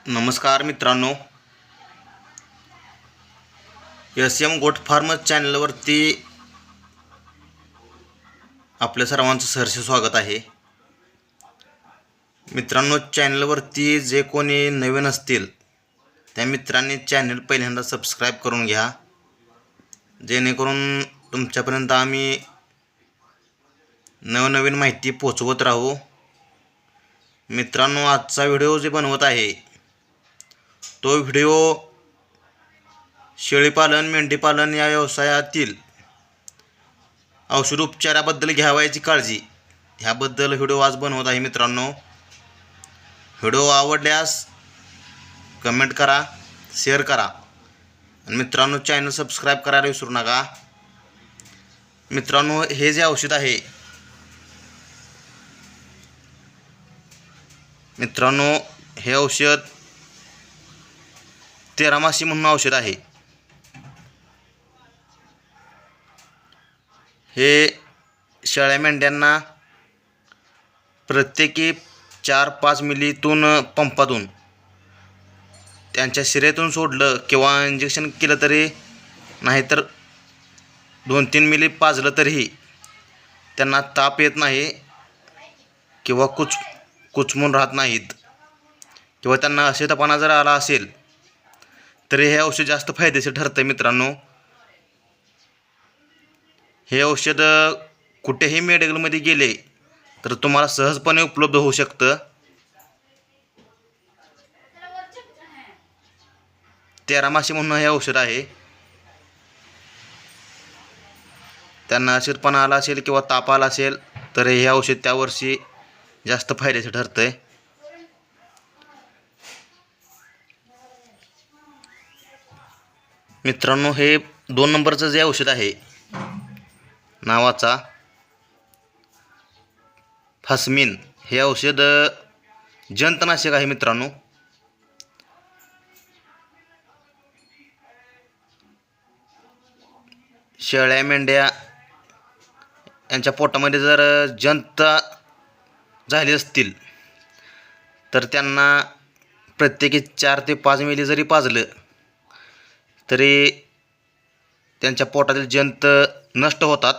नमस्कार मित्रांनो, एस.एम. गोट फार्मर्स चॅनलवरती आपल्या सर्वांचं सहर्ष स्वागत आहे. मित्रांनो, चॅनलवरती जे कोणी नवीन असतील त्या मित्रांनी चॅनल पहिल्यांदा सबस्क्राईब करून घ्या, जेणेकरून तुमच्यापर्यंत आम्ही नवनवीन माहिती पोचवत राहू. मित्रांनो, आजचा व्हिडिओ जे बनवत आहे तो व्हिडिओ शेळीपालन मेंढीपालन या व्यवसायातील औषधोपचाराबद्दल घ्यावयाची काळजी ह्याबद्दल व्हिडिओ आज बनवत आहे. मित्रांनो, व्हिडिओ आवडल्यास कमेंट करा, शेअर करा आणि मित्रांनो चॅनल सबस्क्राईब करायला विसरू नका. मित्रांनो, हे जे औषध आहे मित्रांनो हे औषध तेरामासी म्हणून औषध आहे. हे शेळ्या मेंढ्यांना प्रत्येकी 4-5 मिलीतून पंपातून त्यांच्या शिरेतून सोडलं किंवा इंजेक्शन केलं तरी, नाहीतर 2-3 मिली पाजलं तरीही त्यांना ताप येत नाही किंवा कुचमून राहत नाहीत किंवा त्यांना अशक्तपणा जर आला असेल तरी हे औषध जास्त फायदेशीर ठरतं. मित्रांनो, हे औषध कुठेही मेडिकलमध्ये गेले तर तुम्हाला सहजपणे उपलब्ध होऊ शकतं. 13मासी म्हणून हे औषध आहे. त्यांना अशक्तपणा आला असेल किंवा ताप आला असेल तर हे औषध त्या वर्षी जास्त फायदेशीर ठरतंय. मित्रांनो, हे 2 नंबरचं जे औषध आहे नावाचा फास्मिन, हे औषध जंतनाशक आहे. मित्रांनो, शेळ्या मेंढ्या यांच्या पोटामध्ये जर जंत झाले असतील तर त्यांना प्रत्येकी 4 ते 5 मिली जरी पाजलं तरी त्यांच्या पोटातील जंत नष्ट होतात.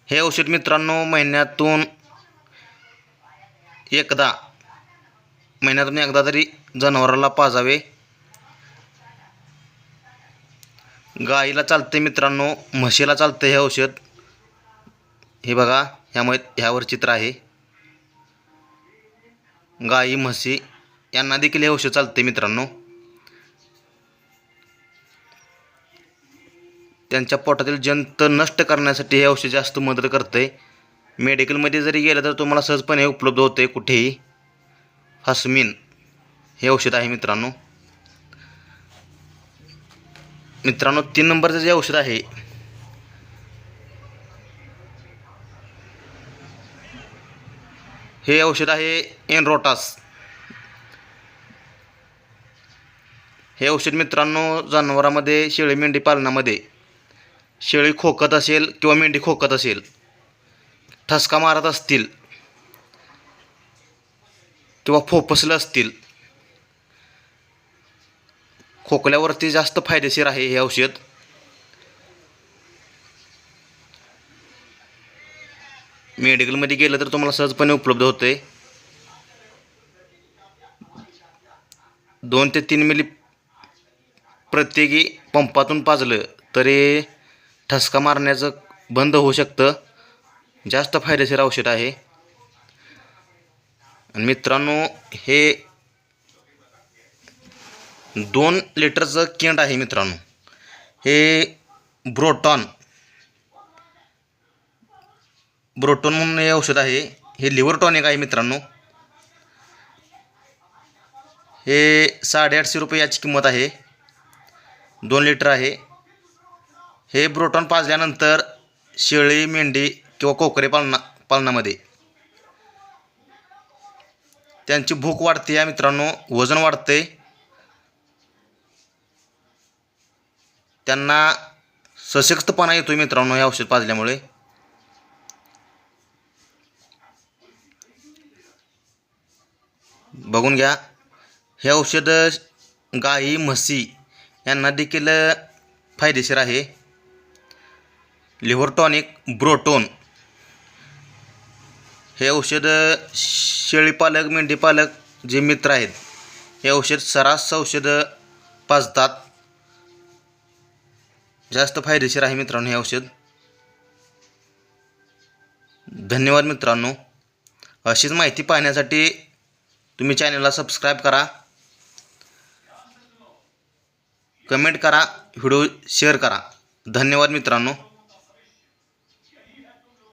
हे औषध मित्रांनो महिन्यातून एकदा तरी जनावराला पाजावे. गाईला चालते मित्रांनो, म्हशीला चालतं हे औषध. हे बघा, ह्यावर चित्र आहे. गाई म्हशी यांना देखील हे औषध चालते. मित्रांनो, त्यांच्या पोटातील जंत नष्ट करण्यासाठी हे औषध जास्त मदत करते. मेडिकलमध्ये जरी गेलं तर तुम्हाला सहजपणे उपलब्ध होते कुठेही. फास्मिन हे औषध आहे. मित्रांनो 3 नंबरचं जे औषध आहे हे औषध आहे एनरोटास. हे औषध मित्रांनो जनावरांमध्ये शेळी मेंढी पालनामध्ये शेळी खोकत असेल किंवा मेंढी खोकत असेल, ठसका मारत असतील किंवा फोपसलं असतील, खोकल्यावरती जास्त फायदेशीर आहे हे औषध. मेडिकलमध्ये गेलं तर तुम्हाला सहजपणे उपलब्ध होते. 2 ते 3 मिली प्रत्येकी पंपातून पाजलं तरी ठसका मारण्याचं बंद होऊ शकतं. जास्त फायदेशीर औषध आहे. आणि मित्रांनो, हे 2 लिटरचं केंड आहे. मित्रांनो, हे ब्रोटॉन म्हणून हे औषध आहे. हे लिव्हर टॉनिक आहे. मित्रांनो, हे 850 रुपये याची किंमत आहे. 2 लिटर आहे. हे ब्रोटॉन पाजल्यानंतर शेळी मेंढी किंवा कोकरे पालनामध्ये त्यांची भूक वाढते. या मित्रांनो, वजन वाढते. त्यांना सशक्तपणा येतो मित्रांनो हे औषध पाजल्यामुळे. बघून घ्या. हे औषध गाई म्हशी यांना देखील फायदेशीर आहे. लिव्हर टॉनिक ब्रोटोन हे औषध शेळीपालक मेंढीपालक जे मित्र आहेत हे औषध सर्रास औषध पाजतात. जास्त फायदेशीर आहे मित्रांनो हे औषध. धन्यवाद मित्रांनो. अशीच माहिती पाहण्यासाठी तुम्ही चॅनलला सबस्क्राईब करा, कमेंट करा, व्हिडिओ शेअर करा. धन्यवाद मित्रांनो.